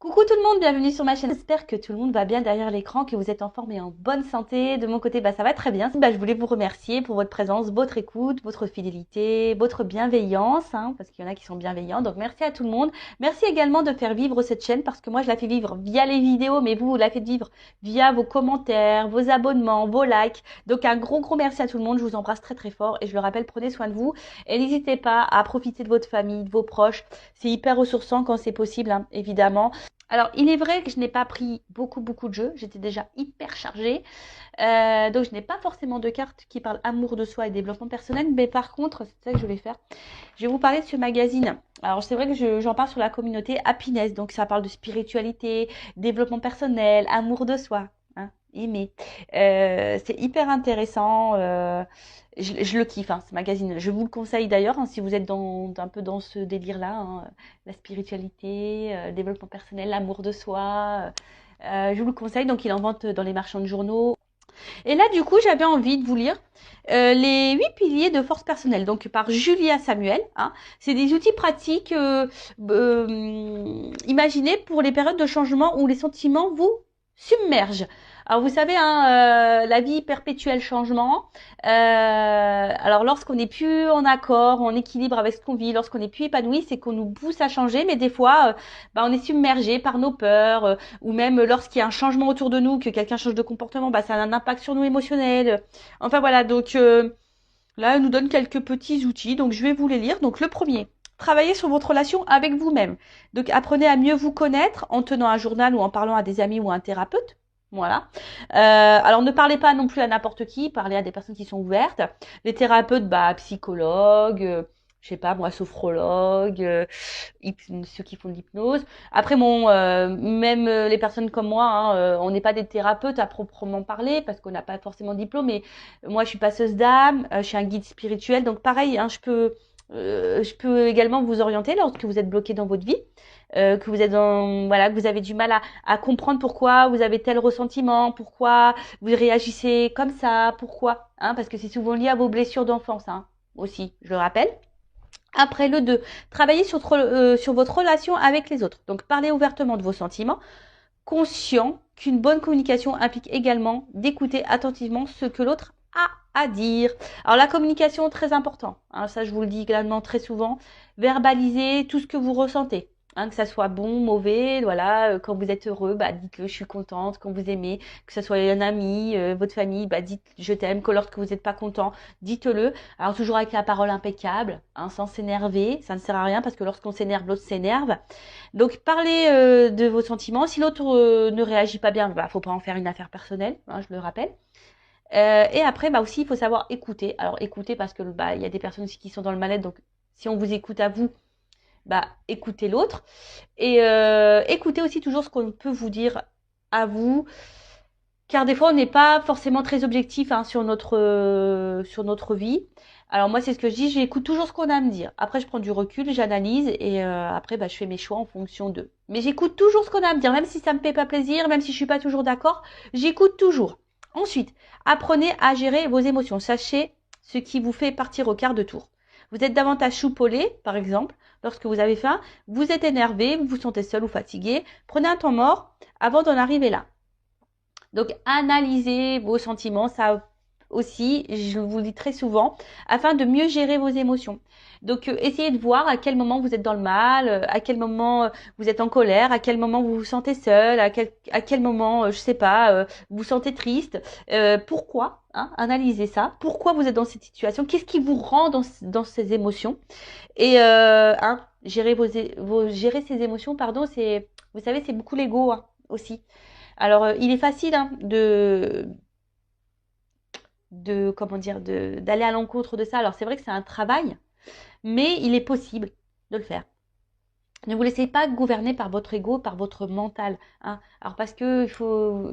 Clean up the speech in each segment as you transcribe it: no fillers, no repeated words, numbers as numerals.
Coucou tout le monde, bienvenue sur ma chaîne. J'espère que tout le monde va bien derrière l'écran, que vous êtes en forme et en bonne santé. De mon côté, ça va très bien. Je voulais vous remercier pour votre présence, votre écoute, votre fidélité, votre bienveillance, parce qu'il y en a qui sont bienveillants. Donc merci à tout le monde. Merci également de faire vivre cette chaîne parce que moi je la fais vivre via les vidéos, mais vous la faites vivre via vos commentaires, vos abonnements, vos likes. Donc un gros merci à tout le monde. Je vous embrasse très très fort et je le rappelle, prenez soin de vous et n'hésitez pas à profiter de votre famille, de vos proches. C'est hyper ressourçant quand c'est possible, évidemment. Alors, il est vrai que je n'ai pas pris beaucoup de jeux. J'étais déjà hyper chargée. Donc, je n'ai pas forcément de cartes qui parlent amour de soi et développement personnel. Mais par contre, c'est ça que je vais faire. Je vais vous parler de ce magazine. Alors, c'est vrai que j'en parle sur la communauté Happiness. Donc, ça parle de spiritualité, développement personnel, amour de soi. Aimer. C'est hyper intéressant. Je le kiffe, ce magazine. Je vous le conseille d'ailleurs, si vous êtes un peu dans ce délire-là, la spiritualité, le développement personnel, l'amour de soi. Je vous le conseille. Donc, il en vente dans les marchands de journaux. Et là, du coup, j'avais envie de vous lire les 8 piliers de force personnelle, donc par Julia Samuel. C'est des outils pratiques imaginés pour les périodes de changement où les sentiments vous submergent. Alors vous savez, la vie perpétuelle changement. Alors lorsqu'on n'est plus en accord, en équilibre avec ce qu'on vit, lorsqu'on n'est plus épanoui, c'est qu'on nous pousse à changer, mais des fois, on est submergé par nos peurs, ou même lorsqu'il y a un changement autour de nous, que quelqu'un change de comportement, ça a un impact sur nous émotionnel. Enfin voilà, donc là, elle nous donne quelques petits outils, donc je vais vous les lire. Donc le premier. Travaillez sur votre relation avec vous-même. Donc apprenez à mieux vous connaître en tenant un journal ou en parlant à des amis ou à un thérapeute. Voilà. Alors ne parlez pas non plus à n'importe qui, parlez à des personnes qui sont ouvertes. Les thérapeutes, psychologues, je sais pas moi, sophrologues, ceux qui font de l'hypnose. Après même les personnes comme moi, on n'est pas des thérapeutes à proprement parler parce qu'on n'a pas forcément de diplôme. Mais moi, je suis passeuse d'âme, je suis un guide spirituel, donc pareil, je peux également vous orienter lorsque vous êtes bloqué dans votre vie, que vous êtes que vous avez du mal à comprendre pourquoi vous avez tel ressentiment, pourquoi vous réagissez comme ça, pourquoi, parce que c'est souvent lié à vos blessures d'enfance, aussi, je le rappelle. Après le 2, travaillez sur votre relation avec les autres. Donc parlez ouvertement de vos sentiments, conscient qu'une bonne communication implique également d'écouter attentivement ce que l'autre a à dire. Alors la communication, très important. Ça, je vous le dis également très souvent. Verbalisez tout ce que vous ressentez. Que ça soit bon, mauvais, voilà. Quand vous êtes heureux, dites-le, je suis contente. Quand vous aimez, que ce soit un ami, votre famille, dites je t'aime. Que lorsque vous n'êtes pas content, dites-le. Alors toujours avec la parole impeccable, sans s'énerver. Ça ne sert à rien parce que lorsqu'on s'énerve, l'autre s'énerve. Donc parlez de vos sentiments. Si l'autre ne réagit pas bien, faut pas en faire une affaire personnelle, je le rappelle. Et après, aussi, il faut savoir écouter. Alors écouter parce que il y a des personnes aussi qui sont dans le mal-être. Donc si on vous écoute à vous, écoutez l'autre. Et écoutez aussi toujours ce qu'on peut vous dire à vous. Car des fois, on n'est pas forcément très objectif sur notre vie. Alors moi, c'est ce que je dis, j'écoute toujours ce qu'on a à me dire. Après, je prends du recul, j'analyse et après, je fais mes choix en fonction d'eux. Mais j'écoute toujours ce qu'on a à me dire, même si ça me fait pas plaisir, même si je suis pas toujours d'accord, j'écoute toujours. Ensuite, apprenez à gérer vos émotions. Sachez ce qui vous fait partir au quart de tour. Vous êtes davantage choupolé, par exemple, lorsque vous avez faim, vous êtes énervé, vous vous sentez seul ou fatigué. Prenez un temps mort avant d'en arriver là. Donc, analysez vos sentiments, ça aussi, je vous le dis très souvent, afin de mieux gérer vos émotions. Donc, essayez de voir à quel moment vous êtes dans le mal, à quel moment vous êtes en colère, à quel moment vous vous sentez seul, à quel moment, je sais pas, vous vous sentez triste. Pourquoi analysez ça. Pourquoi vous êtes dans cette situation? Qu'est-ce qui vous rend dans ces émotions? Et gérer ces émotions, pardon, vous savez, c'est beaucoup l'ego aussi. Alors, il est facile comment dire, d'aller à l'encontre de ça. Alors, c'est vrai que c'est un travail, mais il est possible de le faire. Ne vous laissez pas gouverner par votre ego, par votre mental. Alors, parce que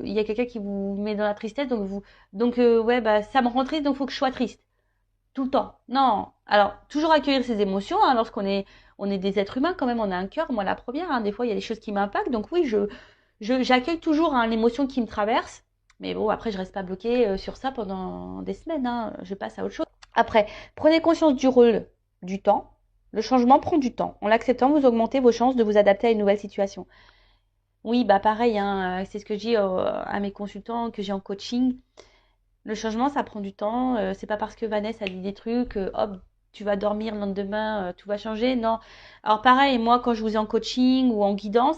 il y a quelqu'un qui vous met dans la tristesse, ça me rend triste, donc il faut que je sois triste. Tout le temps. Non. Alors, toujours accueillir ses émotions, lorsqu'on on est des êtres humains quand même, on a un cœur, moi la première, des fois il y a des choses qui m'impactent, donc oui, j'accueille toujours l'émotion qui me traverse, mais bon, après je reste pas bloquée sur ça pendant des semaines, je passe à autre chose. Après, prenez conscience du rôle du temps. Le changement prend du temps. En l'acceptant, vous augmentez vos chances de vous adapter à une nouvelle situation. Oui, bah pareil, hein, c'est ce que je dis à mes consultants que j'ai en coaching. Le changement, ça prend du temps. C'est pas parce que Vanessa a dit des trucs, hop, tu vas dormir le lendemain, tout va changer. Non. Alors pareil, moi, quand je vous ai en coaching ou en guidance,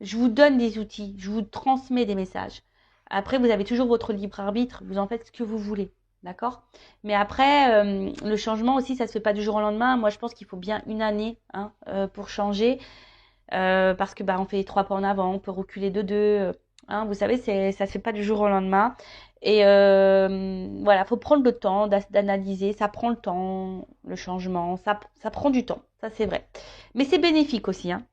je vous donne des outils, je vous transmets des messages. Après, vous avez toujours votre libre arbitre, vous en faites ce que vous voulez. D'accord. Mais après, le changement aussi, ça se fait pas du jour au lendemain. Moi, je pense qu'il faut bien une année, hein, pour changer. Parce que bah, on fait 3 pas en avant, on peut reculer de 2. Hein, vous savez, ça se fait pas du jour au lendemain. Et voilà, faut prendre le temps d'analyser. Ça prend le temps, le changement. Ça prend du temps, ça c'est vrai. Mais c'est bénéfique aussi. Hein.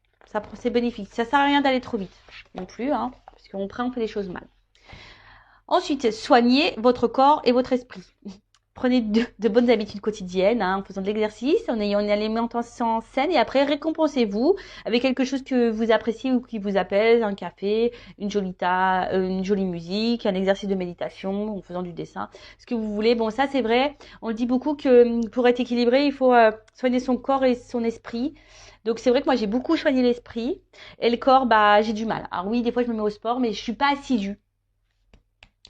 C'est bénéfique. Ça sert à rien d'aller trop vite non plus, hein, parce qu'après on fait les choses mal. Ensuite, soignez votre corps et votre esprit. Prenez de bonnes habitudes quotidiennes, hein, en faisant de l'exercice, en ayant une alimentation saine et après récompensez-vous avec quelque chose que vous appréciez ou qui vous apaise, un café, une jolie musique, un exercice de méditation, en faisant du dessin, ce que vous voulez. Bon, ça c'est vrai, on le dit beaucoup que pour être équilibré, il faut soigner son corps et son esprit. Donc c'est vrai que moi j'ai beaucoup soigné l'esprit et le corps, bah j'ai du mal. Alors oui, des fois je me mets au sport, mais je suis pas assidue.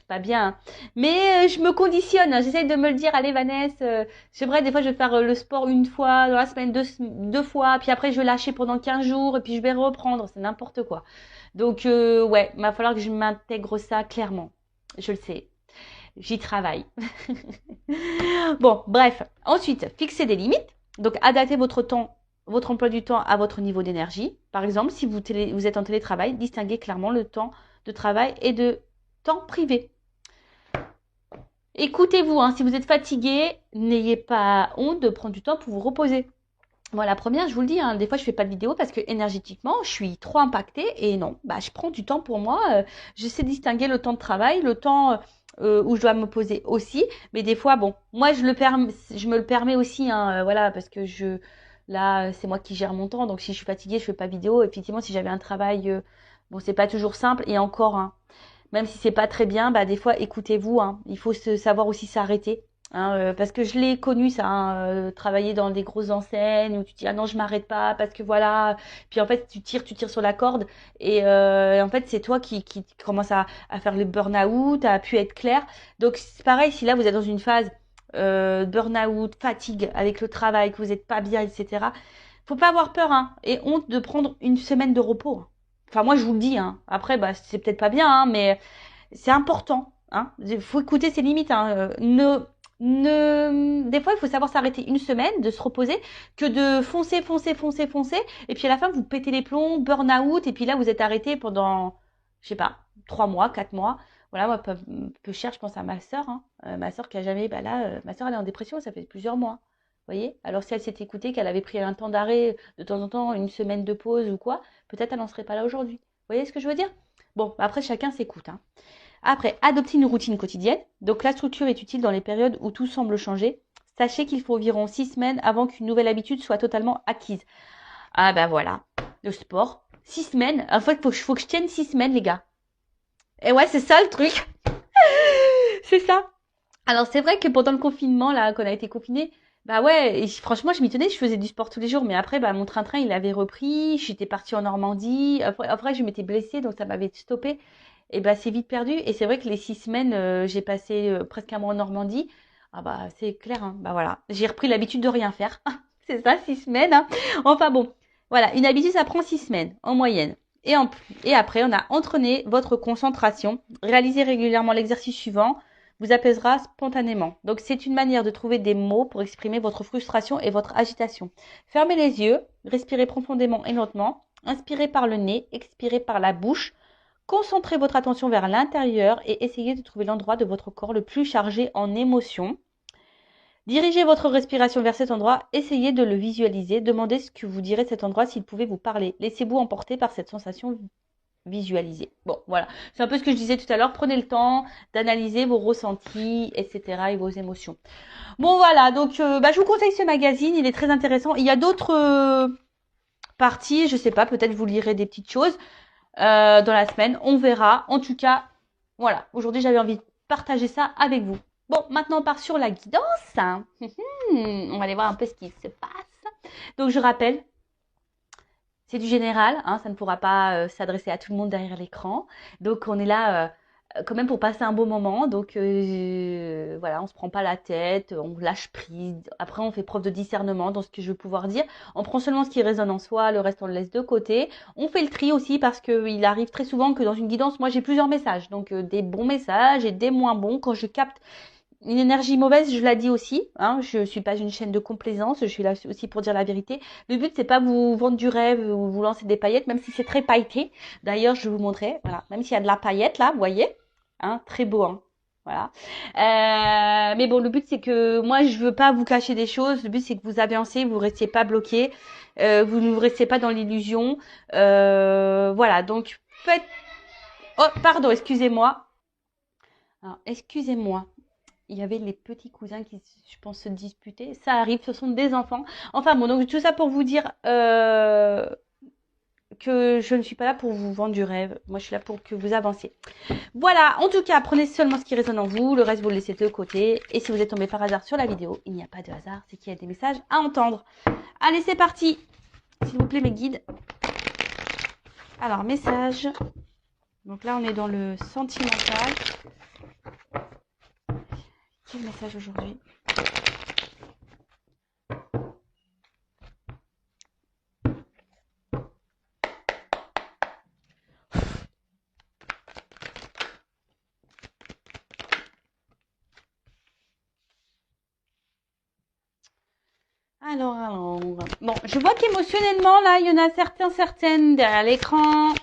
Pas bien. Hein. Mais je me conditionne. Hein. J'essaye de me le dire, allez Vanessa, c'est vrai, des fois je vais faire le sport une fois dans la semaine, deux fois, puis après je vais lâcher pendant 15 jours, et puis je vais reprendre. C'est n'importe quoi. Donc ouais, il va falloir que je m'intègre ça clairement. Je le sais. J'y travaille. Bon, bref. Ensuite, fixez des limites. Donc adaptez votre temps, votre emploi du temps à votre niveau d'énergie. Par exemple, si vous êtes en télétravail, distinguez clairement le temps de travail et de temps privé. Écoutez-vous, hein, si vous êtes fatigué, n'ayez pas honte de prendre du temps pour vous reposer. Moi, la première, je vous le dis, hein, des fois, je fais pas de vidéo parce que énergétiquement, je suis trop impactée et non, bah, je prends du temps pour moi. Je sais distinguer le temps de travail, le temps où je dois me poser aussi. Mais des fois, bon, moi, je me le permets aussi, hein, voilà, parce que là, c'est moi qui gère mon temps. Donc, si je suis fatiguée, je fais pas vidéo. Effectivement, si j'avais un travail, bon, c'est pas toujours simple. Et encore, hein, même si c'est pas très bien, bah des fois écoutez-vous, hein. Il faut savoir aussi s'arrêter. Hein, parce que je l'ai connu ça, hein, travailler dans des grosses enseignes où tu dis ah non je m'arrête pas parce que voilà, puis en fait tu tires sur la corde et en fait c'est toi qui commence à faire le burn-out, à pu être clair. Donc c'est pareil si là vous êtes dans une phase burn-out, fatigue avec le travail, que vous n'êtes pas bien, etc. Faut pas avoir peur hein, et honte de prendre une semaine de repos. Hein. Enfin, moi, je vous le dis. Hein. Après, bah, c'est peut-être pas bien, hein, mais c'est important. Hein. Il faut écouter ses limites. Hein. Des fois, il faut savoir s'arrêter une semaine, de se reposer, que de foncer, foncer, foncer, foncer. Et puis à la fin, vous pétez les plombs, burn-out. Et puis là, vous êtes arrêté pendant, je sais pas, 3 mois, 4 mois. Voilà, moi, peu cher, je pense à ma sœur. Hein. Ma sœur qui a jamais, bah là, ma sœur, elle est en dépression, ça fait plusieurs mois. Vous voyez. Alors si elle s'était écoutée, qu'elle avait pris un temps d'arrêt, de temps en temps, une semaine de pause ou quoi, peut-être elle n'en serait pas là aujourd'hui. Vous voyez ce que je veux dire? Bon, après, chacun s'écoute. Hein. Après, adopter une routine quotidienne. Donc, la structure est utile dans les périodes où tout semble changer. Sachez qu'il faut environ 6 semaines avant qu'une nouvelle habitude soit totalement acquise. Ah ben voilà, le sport. 6 semaines. En fait, faut que je tienne 6 semaines, les gars. Et ouais, c'est ça le truc. C'est ça. Alors, c'est vrai que pendant le confinement, là, qu'on a été confiné, bah ouais, et franchement, je m'y tenais, je faisais du sport tous les jours, mais après, bah, mon train-train, il avait repris, j'étais partie en Normandie, après je m'étais blessée, donc ça m'avait stoppé, et bah, c'est vite perdu, et c'est vrai que les 6 semaines, j'ai passé presque un mois en Normandie, ah bah, c'est clair, hein, bah voilà, j'ai repris l'habitude de rien faire, c'est ça, 6 semaines, hein. Enfin bon, voilà, une habitude, ça prend 6 semaines, en moyenne. Et après, on a entraîné votre concentration, réalisez régulièrement l'exercice suivant, vous apaisera spontanément. Donc c'est une manière de trouver des mots pour exprimer votre frustration et votre agitation. Fermez les yeux, respirez profondément et lentement, inspirez par le nez, expirez par la bouche. Concentrez votre attention vers l'intérieur et essayez de trouver l'endroit de votre corps le plus chargé en émotions. Dirigez votre respiration vers cet endroit, essayez de le visualiser, demandez ce que vous direz de cet endroit s'il pouvait vous parler. Laissez-vous emporter par cette sensation visualiser. Bon, voilà. C'est un peu ce que je disais tout à l'heure. Prenez le temps d'analyser vos ressentis, etc. et vos émotions. Bon, voilà. Donc, bah, je vous conseille ce magazine. Il est très intéressant. Il y a d'autres parties. Je sais pas. Peut-être vous lirez des petites choses dans la semaine. On verra. En tout cas, voilà. Aujourd'hui, j'avais envie de partager ça avec vous. Bon, maintenant, on part sur la guidance. On va aller voir un peu ce qui se passe. Donc, je rappelle, C'est du général, hein, ça ne pourra pas s'adresser à tout le monde derrière l'écran. Donc on est là quand même pour passer un beau moment. Donc voilà, on se prend pas la tête, on lâche prise. Après, on fait preuve de discernement dans ce que je veux pouvoir dire. On prend seulement ce qui résonne en soi, le reste on le laisse de côté. On fait le tri aussi parce qu'il arrive très souvent que dans une guidance, moi j'ai plusieurs messages. Donc des bons messages et des moins bons. Quand je capte une énergie mauvaise, je la dis aussi, hein, je suis pas une chaîne de complaisance, je suis là aussi pour dire la vérité. Le but, c'est pas vous vendre du rêve ou vous lancer des paillettes, même si c'est très pailleté. D'ailleurs, je vous montrer, voilà, même s'il y a de la paillette là, vous voyez, hein, très beau, hein, voilà. Mais bon, le but, c'est que moi, je veux pas vous cacher des choses. Le but, c'est que vous avancez, vous restiez pas bloqué, vous ne restez pas dans l'illusion. Voilà, donc faites. Oh, pardon, excusez-moi. Alors, excusez-moi. Il y avait les petits cousins qui, je pense, se disputaient. Ça arrive, ce sont des enfants. Enfin bon, donc tout ça pour vous dire que je ne suis pas là pour vous vendre du rêve. Moi, je suis là pour que vous avanciez. Voilà, en tout cas, prenez seulement ce qui résonne en vous. Le reste, vous le laissez de côté. Et si vous êtes tombé par hasard sur la vidéo, il n'y a pas de hasard, c'est qu'il y a des messages à entendre. Allez, c'est parti. S'il vous plaît, mes guides. Alors, message. Donc là, on est dans le sentimental. Quel message aujourd'hui ? Alors. Bon, je vois qu'émotionnellement, là, il y en a certaines derrière l'écran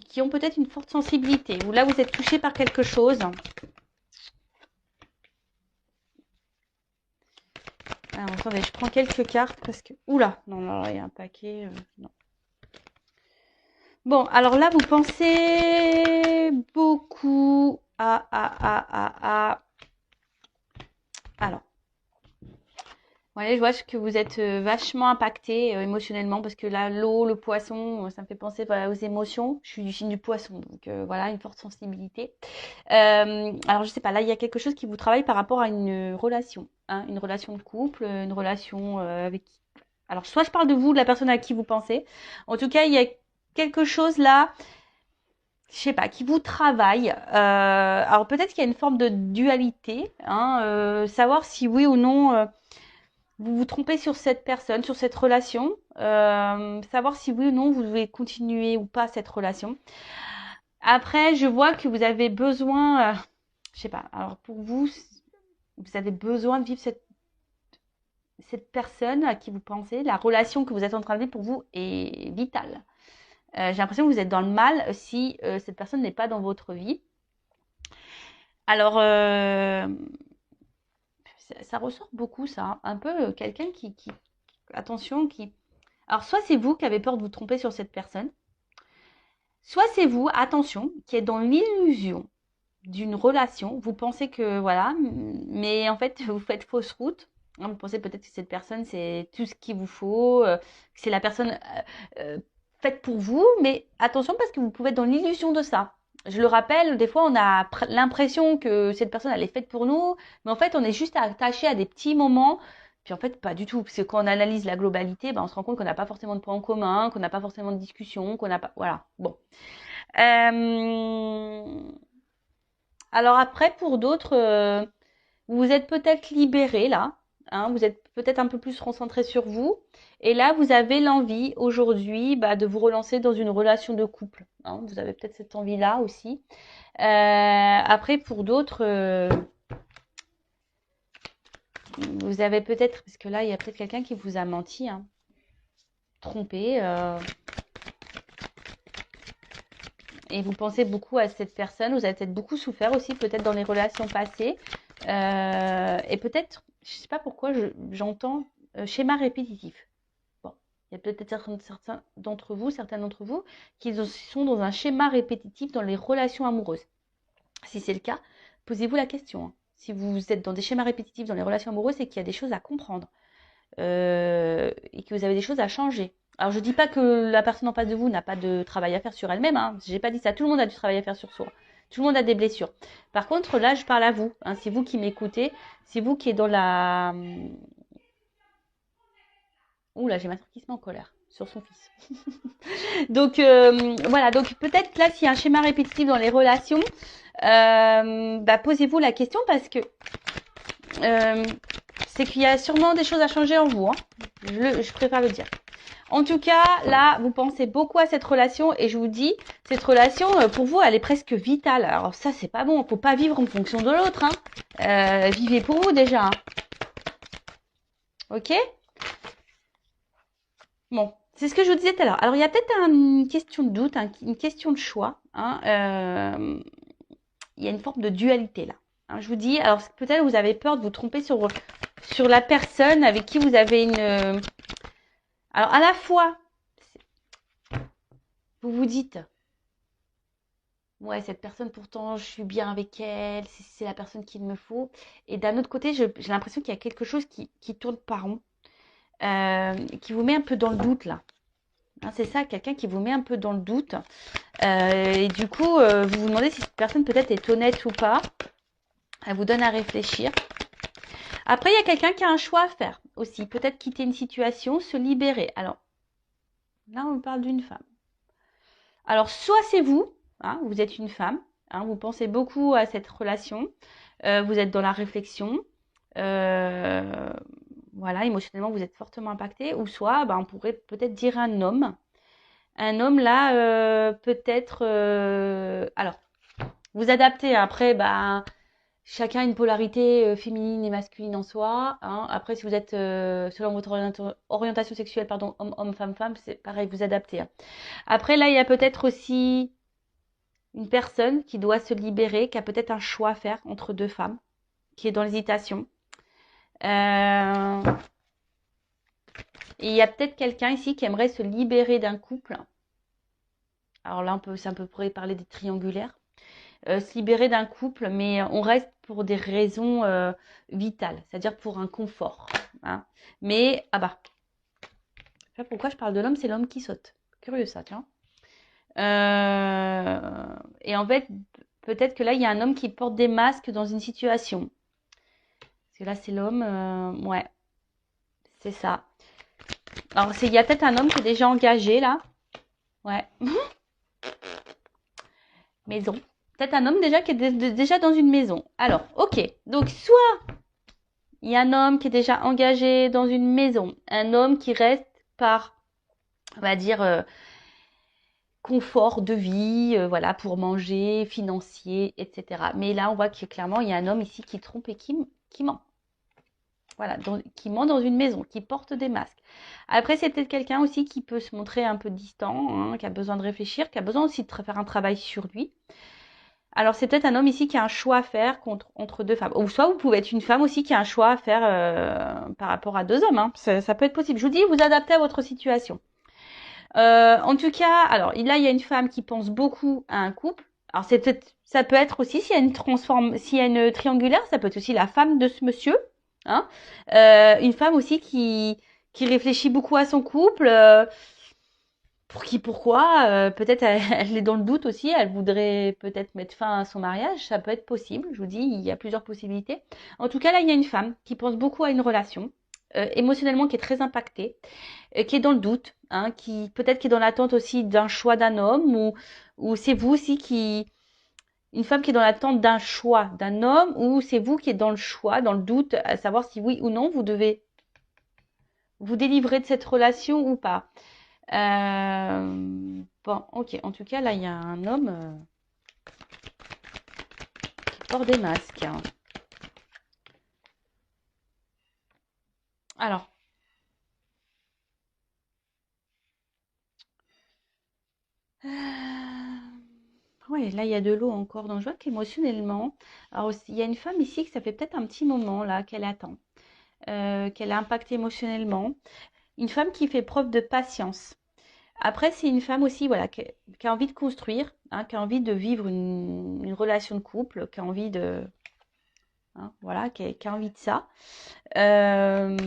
qui ont peut-être une forte sensibilité. Ou là, vous êtes touché par quelque chose. Alors, attendez, je prends quelques cartes parce que... Oula, non, il y a un paquet. Non. Bon, alors là, vous pensez beaucoup à... Alors. Ouais, je vois que vous êtes vachement impacté émotionnellement parce que là, l'eau, le poisson, ça me fait penser voilà, aux émotions. Je suis du signe du poisson, donc voilà, une forte sensibilité. Alors, je sais pas, là, il y a quelque chose qui vous travaille par rapport à une relation, hein, une relation de couple, une relation avec... Alors, soit je parle de vous, de la personne à qui vous pensez. En tout cas, il y a quelque chose là, je sais pas, qui vous travaille. Alors, peut-être qu'il y a une forme de dualité, hein, savoir si oui ou non... vous vous trompez sur cette personne, sur cette relation, savoir si oui ou non vous devez continuer ou pas cette relation. Après, je vois que vous avez besoin, je sais pas, alors pour vous, vous avez besoin de vivre cette personne à qui vous pensez, la relation que vous êtes en train de vivre pour vous est vitale. J'ai l'impression que vous êtes dans le mal si cette personne n'est pas dans votre vie. Alors, ça ressort beaucoup ça, hein. Un peu quelqu'un attention, qui... Alors, soit c'est vous qui avez peur de vous tromper sur cette personne, soit c'est vous, attention, qui êtes dans l'illusion d'une relation. Vous pensez que, voilà, mais en fait, vous faites fausse route. Vous pensez peut-être que cette personne, c'est tout ce qu'il vous faut, que c'est la personne faite pour vous, mais attention parce que vous pouvez être dans l'illusion de ça. Je le rappelle, des fois, on a l'impression que cette personne, elle est faite pour nous, mais en fait, on est juste attaché à des petits moments. Puis en fait, pas du tout. Parce que quand on analyse la globalité, ben, on se rend compte qu'on n'a pas forcément de points en commun, qu'on n'a pas forcément de discussion, qu'on n'a pas... Voilà, bon. Alors après, pour d'autres, vous vous êtes peut-être libéré là, hein, vous êtes peut-être un peu plus concentré sur vous, et là, vous avez l'envie aujourd'hui de vous relancer dans une relation de couple, hein. Vous avez peut-être cette envie-là aussi. Après, pour d'autres, vous avez peut-être, parce que là, il y a peut-être quelqu'un qui vous a menti, hein, trompé, et vous pensez beaucoup à cette personne. Vous avez peut-être beaucoup souffert aussi, peut-être dans les relations passées, et peut-être, je ne sais pas pourquoi, j'entends schéma répétitif. Bon, il y a peut-être certains d'entre vous qui sont dans un schéma répétitif dans les relations amoureuses. Si c'est le cas, posez-vous la question, hein. Si vous êtes dans des schémas répétitifs dans les relations amoureuses, c'est qu'il y a des choses à comprendre et que vous avez des choses à changer. Alors, je ne dis pas que la personne en face de vous n'a pas de travail à faire sur elle-même, hein. Je n'ai pas dit ça. Tout le monde a du travail à faire sur soi. Tout le monde a des blessures. Par contre, là, je parle à vous, hein. C'est vous qui m'écoutez. C'est vous qui êtes dans la... Ouh là, j'ai ma soeur qui se met en colère sur son fils. Donc voilà, donc peut-être là s'il y a un schéma répétitif dans les relations, posez-vous la question parce que c'est qu'il y a sûrement des choses à changer en vous. Hein. Je préfère le dire. En tout cas, là, vous pensez beaucoup à cette relation et je vous dis, cette relation, pour vous, elle est presque vitale. Alors ça, c'est pas bon. Faut pas vivre en fonction de l'autre. Hein. Vivez pour vous déjà. Hein. Ok ? Bon, c'est ce que je vous disais tout à l'heure. Alors, il y a peut-être une question de doute, une question de choix. Hein. Il y a une forme de dualité là. Hein, je vous dis, alors peut-être vous avez peur de vous tromper sur la personne avec qui vous avez une... Alors, à la fois, vous vous dites, ouais, cette personne, pourtant, je suis bien avec elle, c'est la personne qu'il me faut. Et d'un autre côté, j'ai l'impression qu'il y a quelque chose qui tourne pas rond, qui vous met un peu dans le doute là. Hein, c'est ça, quelqu'un qui vous met un peu dans le doute. Et du coup, vous vous demandez si cette personne peut-être est honnête ou pas. Elle vous donne à réfléchir. Après, il y a quelqu'un qui a un choix à faire aussi. Peut-être quitter une situation, se libérer. Alors, là, on parle d'une femme. Alors, soit c'est vous, hein, vous êtes une femme, hein, vous pensez beaucoup à cette relation, vous êtes dans la réflexion, voilà, émotionnellement, vous êtes fortement impacté. Ou soit, on pourrait peut-être dire un homme. Un homme, là, peut-être... alors, vous adaptez. Après, chacun a une polarité féminine et masculine en soi. Hein. Après, si vous êtes, selon votre orientation sexuelle, pardon, homme, femme, c'est pareil, vous adaptez. Hein. Après, là, il y a peut-être aussi une personne qui doit se libérer, qui a peut-être un choix à faire entre deux femmes, qui est dans l'hésitation. Et il y a peut-être quelqu'un ici qui aimerait se libérer d'un couple. Alors là, c'est un peu près parler des triangulaires. Se libérer d'un couple, mais on reste pour des raisons vitales, c'est-à-dire pour un confort. Hein. Mais, pourquoi je parle de l'homme, c'est l'homme qui saute. Curieux ça, tiens. Et en fait, peut-être que là, il y a un homme qui porte des masques dans une situation. Parce que là, c'est l'homme, ouais, c'est ça. Alors, il y a peut-être un homme qui est déjà engagé, là. Ouais. Maison. Peut-être un homme déjà qui est déjà dans une maison. Alors, ok. Donc, soit il y a un homme qui est déjà engagé dans une maison. Un homme qui reste par, on va dire, confort de vie, voilà, pour manger, financier, etc. Mais là, on voit que clairement, il y a un homme ici qui trompe et qui ment. Voilà, qui ment dans une maison, qui porte des masques. Après, c'est peut-être quelqu'un aussi qui peut se montrer un peu distant, hein, qui a besoin de réfléchir, qui a besoin aussi de faire un travail sur lui. Alors, c'est peut-être un homme ici qui a un choix à faire entre deux femmes. Ou soit vous pouvez être une femme aussi qui a un choix à faire par rapport à deux hommes. Hein. Ça peut être possible. Je vous dis, vous adaptez à votre situation. En tout cas, alors là, il y a une femme qui pense beaucoup à un couple. Alors, ça peut être aussi, s'il y a une triangulaire, ça peut être aussi la femme de ce monsieur. Hein. Une femme aussi qui réfléchit beaucoup à son couple. Pourquoi peut-être elle est dans le doute aussi, elle voudrait peut-être mettre fin à son mariage, ça peut être possible, je vous dis, il y a plusieurs possibilités. En tout cas, là, il y a une femme qui pense beaucoup à une relation, émotionnellement qui est très impactée, qui est dans le doute, hein, qui est dans l'attente aussi d'un choix d'un homme, ou c'est vous aussi une femme qui est dans l'attente d'un choix d'un homme, ou c'est vous qui êtes dans le choix, dans le doute, à savoir si oui ou non vous devez vous délivrer de cette relation ou pas. Bon, ok. En tout cas, là, il y a un homme qui porte des masques. Alors, ouais, là, il y a de l'eau encore. Donc, je vois qu'émotionnellement, alors, il y a une femme ici que ça fait peut-être un petit moment là qu'elle attend, qu'elle est impactée émotionnellement. Une femme qui fait preuve de patience. Après, c'est une femme aussi, voilà, qui a envie de construire, hein, qui a envie de vivre une relation de couple, qui a envie de, hein, voilà, qui a envie de ça. Euh,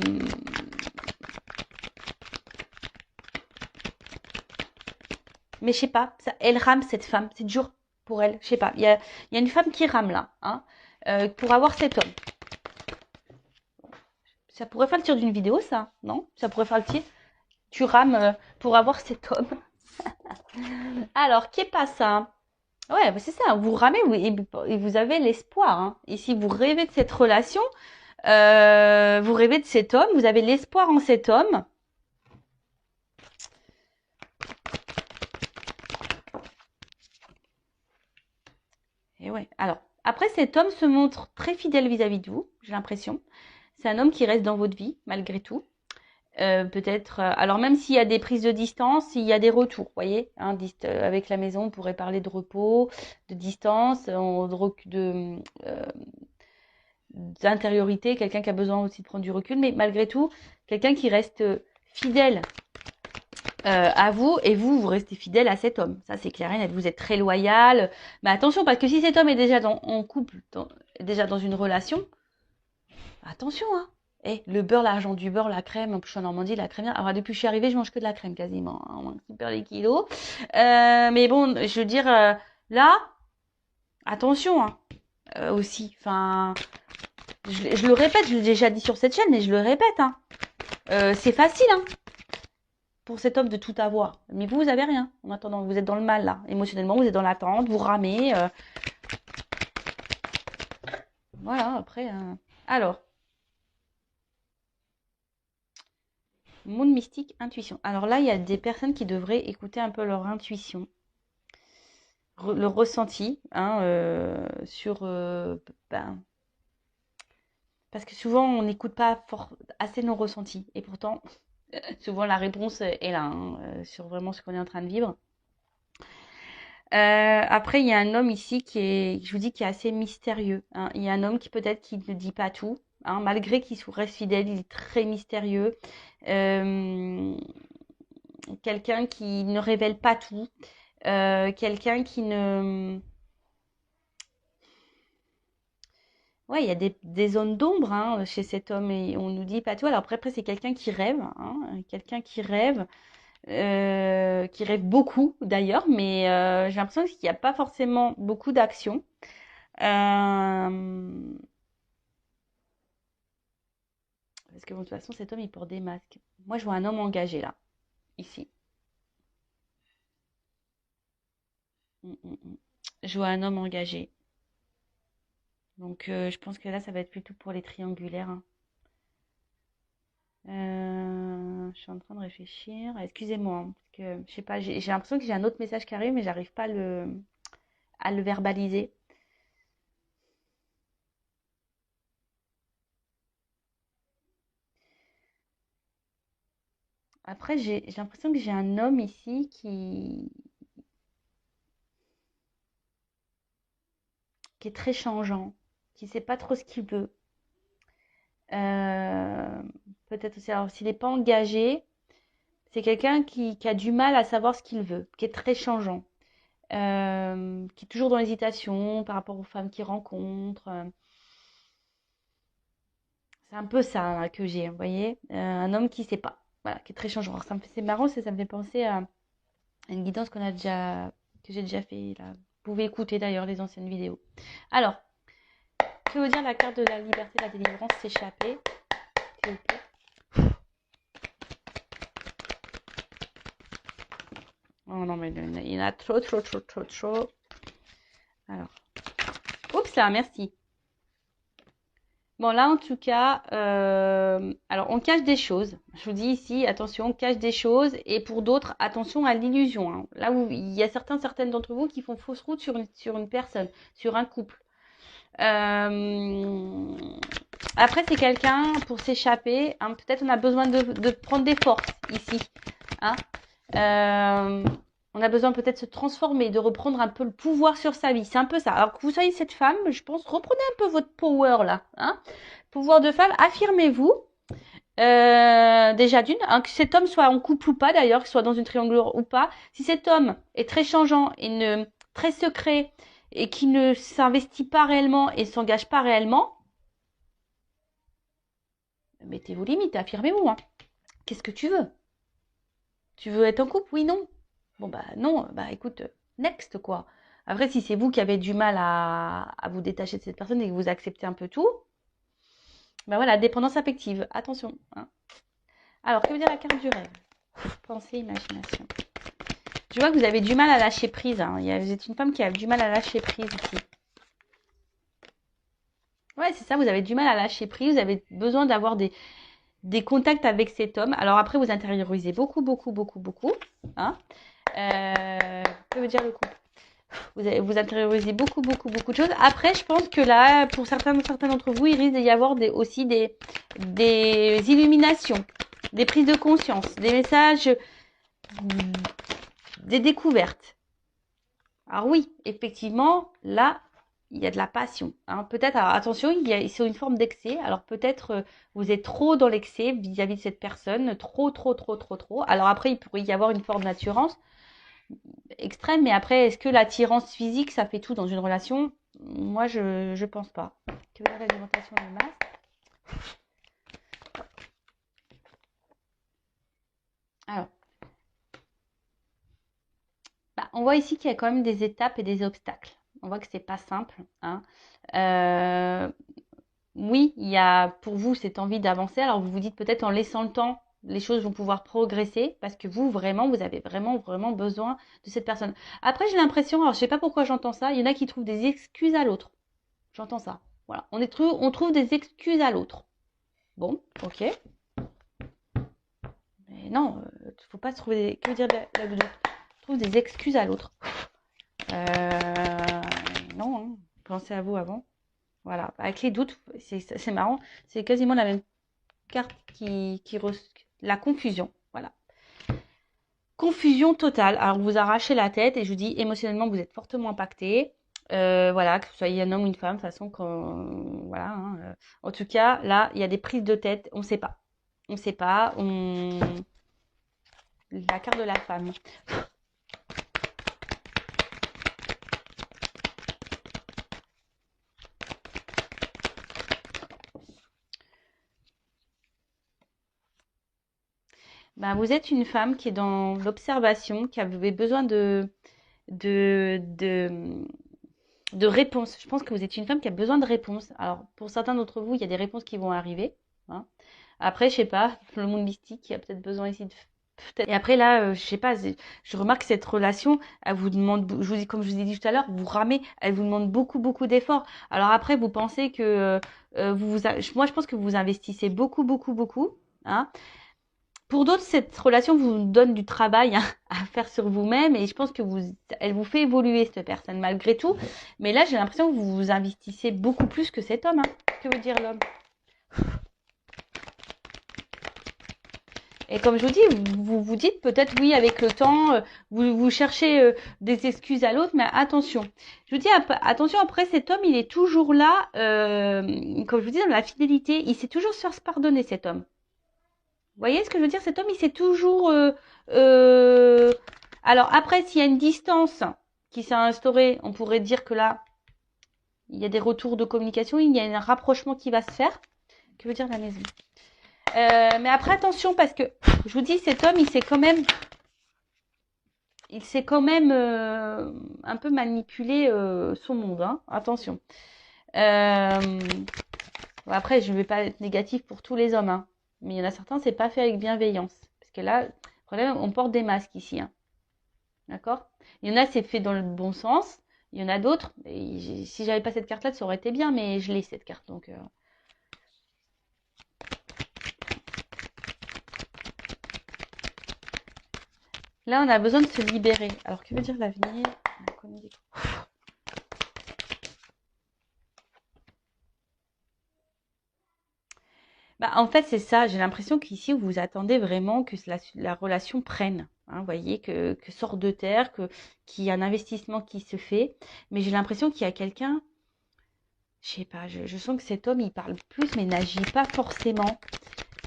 mais je sais pas, elle rame cette femme, c'est dur pour elle, je sais pas. Il y a une femme qui rame là, hein, pour avoir cet homme. Ça pourrait faire le tir d'une vidéo, ça, non? Ça pourrait faire le tir. Tu rames pour avoir cet homme. Alors, qu'est pas ça? Ouais, bah c'est ça. Vous ramez et vous avez l'espoir. Hein. Et si vous rêvez de cette relation, vous rêvez de cet homme, vous avez l'espoir en cet homme. Et ouais. Alors, après, cet homme se montre très fidèle vis-à-vis de vous, j'ai l'impression. C'est un homme qui reste dans votre vie, malgré tout. Peut-être, alors même s'il y a des prises de distance, il y a des retours, vous voyez, hein, avec la maison, on pourrait parler de repos, de distance, d'intériorité, quelqu'un qui a besoin aussi de prendre du recul, mais malgré tout, quelqu'un qui reste fidèle à vous et vous restez fidèle à cet homme. Ça, c'est clair et net. Vous êtes très loyal. Mais attention, parce que si cet homme est déjà en couple, déjà dans une relation, attention, hein. Le beurre, l'argent du beurre, la crème, en plus je suis en Normandie, la crème. Alors depuis que je suis arrivée, je mange que de la crème quasiment. Hein, on super les kilos. Mais bon, je veux dire, là, attention, hein, aussi. Enfin, je le répète, je l'ai déjà dit sur cette chaîne, mais je le répète. Hein. C'est facile, hein, pour cet homme de tout avoir. Mais vous avez rien. En attendant, vous êtes dans le mal, là. Émotionnellement, vous êtes dans l'attente, vous ramez. Voilà, après. Alors. Monde mystique, intuition. Alors là, il y a des personnes qui devraient écouter un peu leur intuition, le ressenti, hein, parce que souvent on n'écoute pas assez nos ressentis. Et pourtant, souvent la réponse est là, hein, sur vraiment ce qu'on est en train de vivre. Après, il y a un homme ici je vous dis, qui est assez mystérieux. Hein. Il y a un homme qui peut-être qui ne dit pas tout. Hein, malgré qu'il reste fidèle, il est très mystérieux. Quelqu'un qui ne révèle pas tout. Quelqu'un qui ne... Ouais, il y a des zones d'ombre, hein, chez cet homme et on nous dit pas tout. Alors après c'est quelqu'un qui rêve, hein, quelqu'un qui rêve beaucoup d'ailleurs, mais j'ai l'impression qu'il n'y a pas forcément beaucoup d'action. Parce que bon, de toute façon cet homme il porte des masques. Moi je vois un homme engagé là, ici. Je vois un homme engagé. Donc je pense que là ça va être plutôt pour les triangulaires. Hein. Je suis en train de réfléchir. Excusez-moi, hein, parce que je sais pas, j'ai l'impression que j'ai un autre message qui arrive, mais j'arrive pas à le verbaliser. Après, j'ai l'impression que j'ai un homme ici qui est très changeant, qui sait pas trop ce qu'il veut. Euh, Peut-être aussi, alors s'il n'est pas engagé, c'est quelqu'un qui a du mal à savoir ce qu'il veut, qui est très changeant, qui est toujours dans l'hésitation par rapport aux femmes qu'il rencontre. C'est un peu ça hein, que j'ai, vous voyez, un homme qui sait pas, voilà, qui est très changeant. Alors, c'est marrant, ça me fait penser à une guidance que j'ai déjà fait là. Vous pouvez écouter d'ailleurs les anciennes vidéos. Alors, que veut dire la carte de la liberté, de la délivrance, s'échapper, s'il vous plaît. Oh non, mais il y en a trop, trop, trop, trop, trop. Alors, oups là, merci. Bon, là, en tout cas, alors on cache des choses. Je vous dis ici, attention, on cache des choses. Et pour d'autres, attention à l'illusion. Hein. Là où il y a certaines d'entre vous qui font fausse route sur une personne, sur un couple. Après, c'est quelqu'un pour s'échapper. Hein, peut-être on a besoin de prendre des forces ici. Hein. On a besoin peut-être de se transformer, de reprendre un peu le pouvoir sur sa vie. C'est un peu ça. Alors que vous soyez cette femme, je pense, reprenez un peu votre power là. Hein. Pouvoir de femme, affirmez-vous. Déjà d'une, hein, que cet homme soit en couple ou pas d'ailleurs, qu'il soit dans une triangulaire ou pas. Si cet homme est très changeant et très secret et qui ne s'investit pas réellement et s'engage pas réellement, mettez vos limites, affirmez-vous. Hein. Qu'est-ce que tu veux? Tu veux être en couple? Oui, non. Bon bah non, bah écoute, next quoi. Après, si c'est vous qui avez du mal à vous détacher de cette personne et que vous acceptez un peu tout, Ben voilà, dépendance affective. Attention. Hein. Alors, que veut dire la carte du rêve? Pensée, imagination. Je vois que vous avez du mal à lâcher prise. Hein. Vous êtes une femme qui a du mal à lâcher prise ici. Ouais, c'est ça, vous avez du mal à lâcher prise. Vous avez besoin d'avoir des contacts avec cet homme. Alors après, vous intériorisez beaucoup, beaucoup, beaucoup, beaucoup. Hein. Que veut dire le couple? Vous intériorisez beaucoup, beaucoup, beaucoup de choses. Après, je pense que là, pour certains d'entre vous, il risque d'y avoir aussi des illuminations, des prises de conscience, des messages, des découvertes. Alors oui, effectivement, là, il y a de la passion. Hein. Peut-être, alors attention, c'est une forme d'excès. Alors peut-être vous êtes trop dans l'excès vis-à-vis de cette personne, trop, trop, trop, trop, trop. Alors après, il pourrait y avoir une forme d'attirance extrême, mais après, est-ce que l'attirance physique, ça fait tout dans une relation? Moi, je pense pas. Que veut dire l'alimentation de masse? Alors, bah, on voit ici qu'il y a quand même des étapes et des obstacles. On voit que c'est pas simple. Hein. Oui, il y a pour vous cette envie d'avancer. Alors vous vous dites peut-être en laissant le temps, les choses vont pouvoir progresser parce que vous vraiment, vous avez vraiment, vraiment besoin de cette personne. Après, j'ai l'impression, alors je sais pas pourquoi j'entends ça, il y en a qui trouvent des excuses à l'autre. J'entends ça. Voilà, on trouve des excuses à l'autre. Bon, ok. Mais non, faut pas se trouver des... Que veut dire la doudou? On trouve des excuses à l'autre. Non, hein. Pensez à vous avant. Voilà, avec les doutes, c'est marrant, c'est quasiment la même carte la confusion. Voilà. Confusion totale. Alors, vous arrachez la tête et je vous dis, émotionnellement, vous êtes fortement impacté. Voilà, que vous soyez un homme ou une femme, de toute façon, voilà. Hein, en tout cas, là, il y a des prises de tête, on ne sait pas. On ne sait pas. La carte de la femme. Ben, vous êtes une femme qui est dans l'observation, qui avait besoin de, de, de réponses. Je pense que vous êtes une femme qui a besoin de réponses. Alors, pour certains d'entre vous, il y a des réponses qui vont arriver. Hein. Après, je sais pas, le monde mystique, il y a peut-être besoin ici de... Et après, là, je sais pas, je remarque que cette relation, elle vous demande, je vous dis, comme je vous ai dit tout à l'heure, vous ramez, elle vous demande beaucoup, beaucoup d'efforts. Alors après, vous pensez que moi, je pense que vous investissez beaucoup, beaucoup, beaucoup. Hein. Pour d'autres, cette relation vous donne du travail hein, à faire sur vous-même et je pense que elle vous fait évoluer cette personne malgré tout. Mais là, j'ai l'impression que vous vous investissez beaucoup plus que cet homme. Hein. Que veut dire l'homme? Et comme je vous dis, vous vous dites peut-être oui avec le temps, vous cherchez des excuses à l'autre, mais attention. Je vous dis attention après cet homme, il est toujours là, comme je vous dis dans la fidélité, il sait toujours se faire pardonner cet homme. Vous voyez ce que je veux dire? Cet homme, il sait toujours. Alors après, s'il y a une distance qui s'est instaurée, on pourrait dire que là, il y a des retours de communication, il y a un rapprochement qui va se faire. Que veut dire la maison? Mais après, attention, parce que je vous dis, cet homme, il sait quand même un peu manipuler son monde. Hein. Attention. Bon, après, je ne vais pas être négatif pour tous les hommes. Hein. Mais il y en a certains, c'est pas fait avec bienveillance. Parce que là, le problème, on porte des masques ici. Hein. D'accord? Il y en a, c'est fait dans le bon sens. Il y en a d'autres. Si j'avais pas cette carte-là, ça aurait été bien, mais je l'ai cette carte. Donc, là, on a besoin de se libérer. Alors, que veut dire l'avenir? Bah, en fait, c'est ça. J'ai l'impression qu'ici, vous attendez vraiment que la relation prenne. Hein, vous voyez, que sorte de terre, qu'il y a un investissement qui se fait. Mais j'ai l'impression qu'il y a quelqu'un, je sais pas, je sens que cet homme, il parle plus, mais n'agit pas forcément.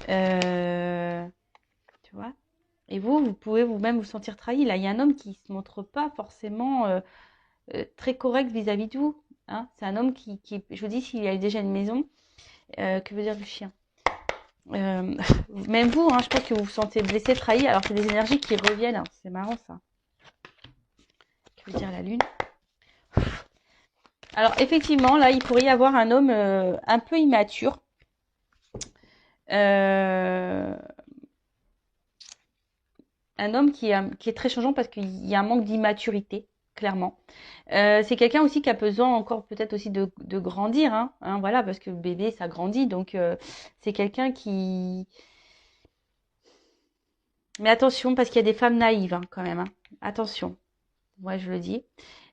Tu vois? Et vous pouvez vous-même vous sentir trahi. Là, il y a un homme qui se montre pas forcément très correct vis-à-vis de vous. Hein. C'est un homme je vous dis, s'il a déjà une maison, que veut dire le chien? Même vous, hein, je pense que vous vous sentez blessé, trahi, alors c'est des énergies qui reviennent. Hein. C'est marrant ça. Que veut dire la lune? Alors effectivement, là, il pourrait y avoir un homme un peu immature. Euh, un homme qui est très changeant parce qu'il y a un manque d'immaturité, clairement. C'est quelqu'un aussi qui a besoin encore peut-être aussi de grandir, hein, voilà, parce que le bébé, ça grandit. Donc, c'est quelqu'un qui... Mais attention, parce qu'il y a des femmes naïves, hein, quand même, hein. Attention, ouais, je le dis.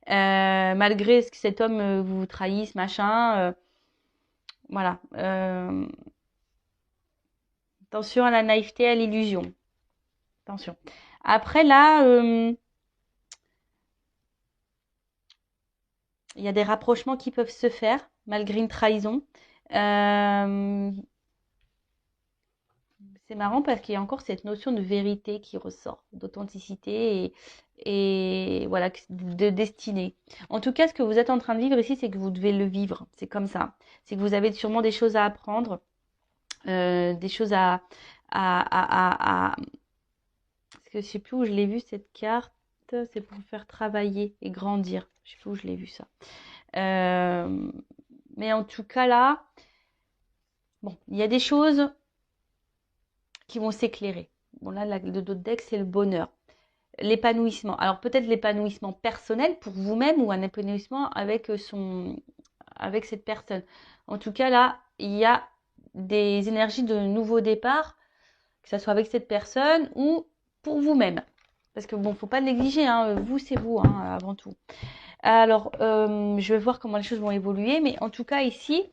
Malgré ce que cet homme vous trahisse, machin, voilà. Attention à la naïveté, à l'illusion. Attention. Après, là, il y a des rapprochements qui peuvent se faire, malgré une trahison. Euh, c'est marrant parce qu'il y a encore cette notion de vérité qui ressort, d'authenticité et voilà, de destinée. En tout cas, ce que vous êtes en train de vivre ici, c'est que vous devez le vivre. C'est comme ça. C'est que vous avez sûrement des choses à apprendre, des choses à... Parce que je sais plus où je l'ai vu cette carte. C'est pour faire travailler et grandir. Je sais plus où je l'ai vu ça. Euh, mais en tout cas là, bon, il y a des choses qui vont s'éclairer. Bon là, le dos de deck, c'est le bonheur. L'épanouissement. Alors peut-être l'épanouissement personnel pour vous-même ou un épanouissement avec cette personne. En tout cas là, il y a des énergies de nouveau départ, que ce soit avec cette personne ou pour vous-même. Parce que bon, faut pas négliger, hein, vous c'est vous, hein, avant tout. Alors, je vais voir comment les choses vont évoluer, mais en tout cas ici,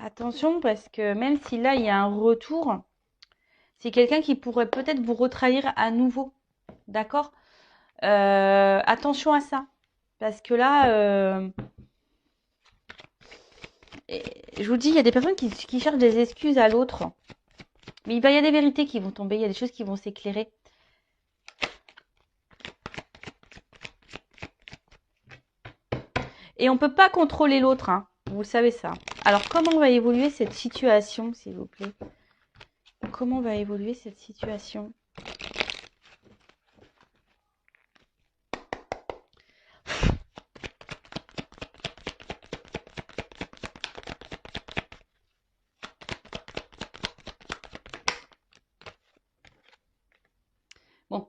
attention parce que même si là il y a un retour, c'est quelqu'un qui pourrait peut-être vous retrahir à nouveau, d'accord? Attention à ça, parce que là, je vous dis, il y a des personnes qui cherchent des excuses à l'autre, mais il va y avoir des vérités qui vont tomber, il y a des choses qui vont s'éclairer. Et on ne peut pas contrôler l'autre, hein. Vous savez ça. Alors, comment va évoluer cette situation, s'il vous plaît? Comment va évoluer cette situation? Bon,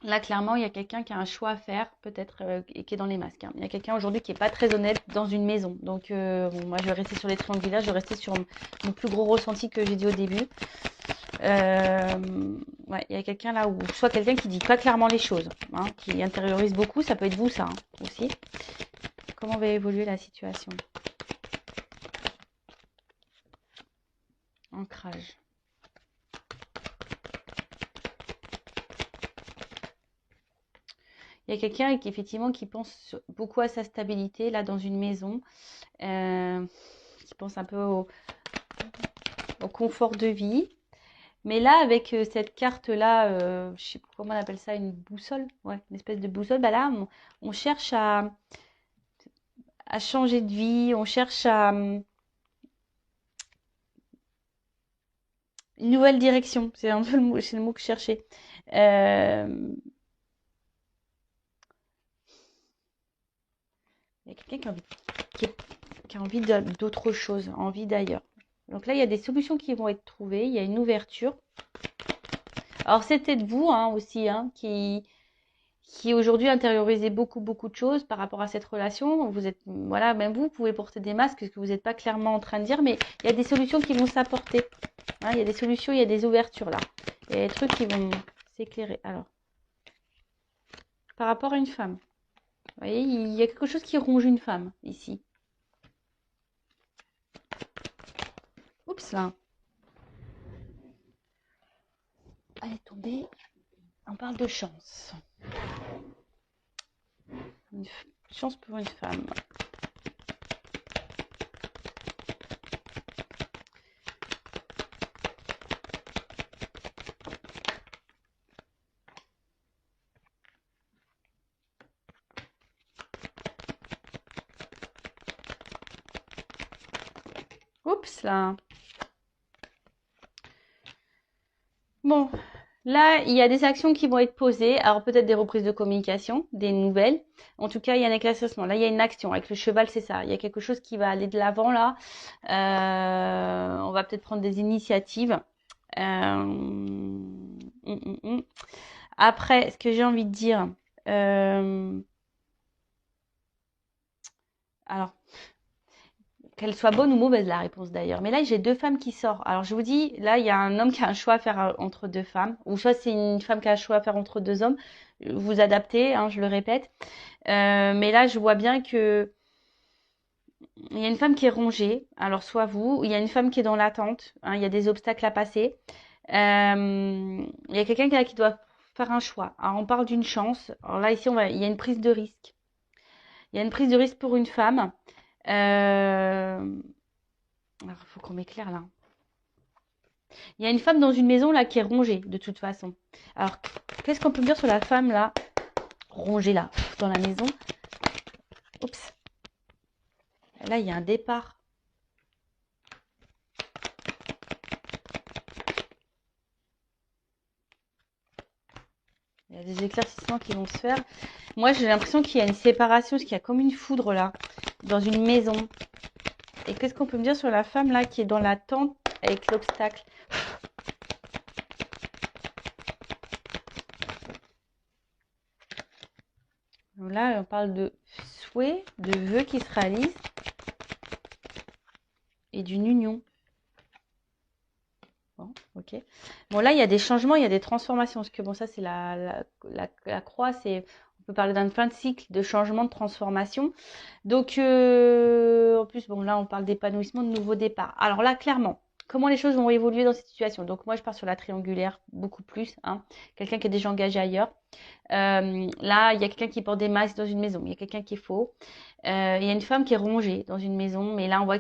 là, clairement, il y a quelqu'un qui a un choix à faire, peut-être, et qui est dans les masques, hein. Il y a quelqu'un aujourd'hui qui n'est pas très honnête dans une maison. Donc, bon, moi, je vais rester sur les triangulaires, je vais rester sur mon plus gros ressenti que j'ai dit au début. Ouais, il y a quelqu'un là où, soit quelqu'un qui dit pas clairement les choses, hein, qui intériorise beaucoup, ça peut être vous, ça, hein, aussi. Comment va évoluer la situation? Ancrage. Il y a quelqu'un qui effectivement qui pense beaucoup à sa stabilité là dans une maison, qui pense un peu au confort de vie. Mais là, avec cette carte-là, je sais pas comment on appelle ça, une boussole, ouais, une espèce de boussole, bah là, on cherche à changer de vie, on cherche à une nouvelle direction. C'est un peu c'est le mot que je cherchais. Euh, il y a quelqu'un qui a envie d'autre chose, envie d'ailleurs. Donc là, il y a des solutions qui vont être trouvées, il y a une ouverture. Alors c'était de vous, hein, aussi, hein, qui aujourd'hui intériorisez beaucoup, beaucoup de choses par rapport à cette relation. Vous êtes, voilà, même vous pouvez porter des masques, ce que vous n'êtes pas clairement en train de dire, mais il y a des solutions qui vont s'apporter. Hein, il y a des solutions, il y a des ouvertures là. Il y a des trucs qui vont s'éclairer. Alors, par rapport à une femme, vous voyez, il y a quelque chose qui ronge une femme ici. Oups là. Elle est tombée. On parle de chance. Une chance pour une femme. Oups là. Bon, Là, il y a des actions qui vont être posées. Alors peut-être des reprises de communication, des nouvelles. En tout cas, il y a un éclaircissement. Là, il y a une action. Avec le cheval, c'est ça. Il y a quelque chose qui va aller de l'avant là. On va peut-être prendre des initiatives. Après, ce que j'ai envie de dire, alors, qu'elle soit bonne ou mauvaise, la réponse d'ailleurs. Mais là, j'ai deux femmes qui sortent. Alors, je vous dis, là, il y a un homme qui a un choix à faire entre deux femmes. Ou soit c'est une femme qui a un choix à faire entre deux hommes. Vous adaptez, hein, je le répète. Mais là, je vois bien que il y a une femme qui est rongée. Alors, soit vous, il y a une femme qui est dans l'attente. Hein, il y a des obstacles à passer. Il y a quelqu'un qui doit faire un choix. Alors, on parle d'une chance. Alors là, ici, il y a une prise de risque. Il y a une prise de risque pour une femme. Alors, il faut qu'on m'éclaire là. Il y a une femme dans une maison là qui est rongée de toute façon. Alors, qu'est-ce qu'on peut me dire sur la femme là, rongée là, dans la maison? Oups. Là, il y a un départ. Il y a des éclaircissements qui vont se faire. Moi, j'ai l'impression qu'il y a une séparation, parce qu'il y a comme une foudre là, dans une maison. Et qu'est-ce qu'on peut me dire sur la femme là qui est dans la tente avec l'obstacle? Là, on parle de souhait, de vœux qui se réalisent et d'une union. Bon, ok. Bon, là, il y a des changements, il y a des transformations. Parce que bon, ça, c'est la croix. On peut parler d'un fin de cycle, de changement, de transformation. Donc, en plus, bon, là, on parle d'épanouissement, de nouveau départ. Alors là, clairement, comment les choses vont évoluer dans cette situation? Donc, moi, je pars sur la triangulaire, beaucoup plus. Hein. Quelqu'un qui est déjà engagé ailleurs. Là, il y a quelqu'un qui porte des masques dans une maison. Il y a quelqu'un qui est faux. Il y a une femme qui est rongée dans une maison. Mais là, on voit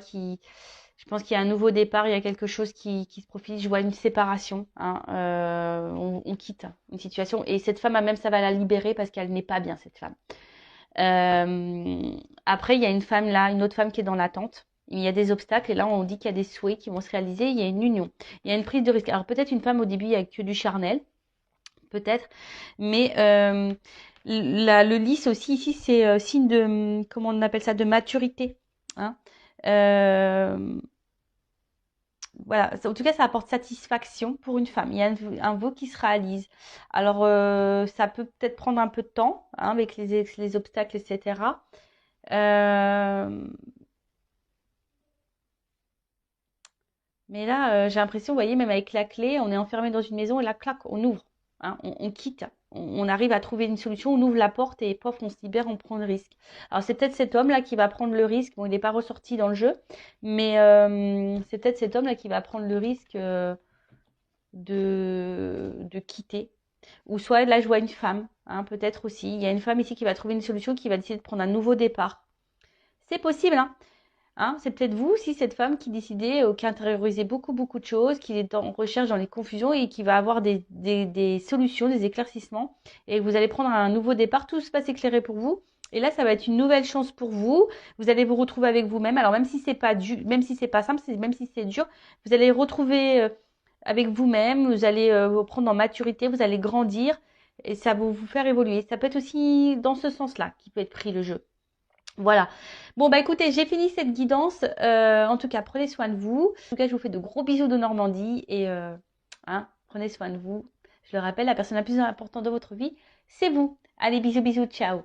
je pense qu'il y a un nouveau départ. Il y a quelque chose qui se profile. Je vois une séparation. Hein. On quitte une situation. Et cette femme, même, ça va la libérer parce qu'elle n'est pas bien, cette femme. Après, il y a une femme là, une autre femme qui est dans l'attente. Il y a des obstacles et là, on dit qu'il y a des souhaits qui vont se réaliser. Il y a une union. Il y a une prise de risque. Alors, peut-être une femme au début, il n'y a que du charnel. Peut-être. Mais le lys aussi, ici, c'est signe de, comment on appelle ça, de maturité. Hein. Voilà, en tout cas, ça apporte satisfaction pour une femme. Il y a un vœu qui se réalise. Alors, ça peut peut-être prendre un peu de temps hein, avec les obstacles, etc. Mais là, j'ai l'impression, vous voyez, même avec la clé, on est enfermé dans une maison et la claque, on ouvre, hein, on quitte, on arrive à trouver une solution, on ouvre la porte et pof, on se libère, on prend le risque. Alors c'est peut-être cet homme-là qui va prendre le risque. Bon, il n'est pas ressorti dans le jeu, mais c'est peut-être cet homme-là qui va prendre le risque de quitter. Ou soit là, je vois une femme, hein, peut-être aussi. Il y a une femme ici qui va trouver une solution, qui va décider de prendre un nouveau départ. C'est possible, hein. Hein, c'est peut-être vous aussi, cette femme qui décidait, qui intériorisait beaucoup, beaucoup de choses, qui est en recherche dans les confusions et qui va avoir des solutions, des éclaircissements. Et vous allez prendre un nouveau départ, tout va s'éclairer pour vous. Et là, ça va être une nouvelle chance pour vous. Vous allez vous retrouver avec vous-même. Alors, même si c'est pas dur, même si c'est pas simple, même si c'est dur, vous allez retrouver avec vous-même. Vous allez vous prendre en maturité, vous allez grandir et ça va vous faire évoluer. Ça peut être aussi dans ce sens-là qui peut être pris le jeu. Voilà. Bon, bah écoutez, j'ai fini cette guidance. En tout cas, prenez soin de vous. En tout cas, je vous fais de gros bisous de Normandie et hein, prenez soin de vous. Je le rappelle, la personne la plus importante de votre vie, c'est vous. Allez, bisous, bisous, ciao.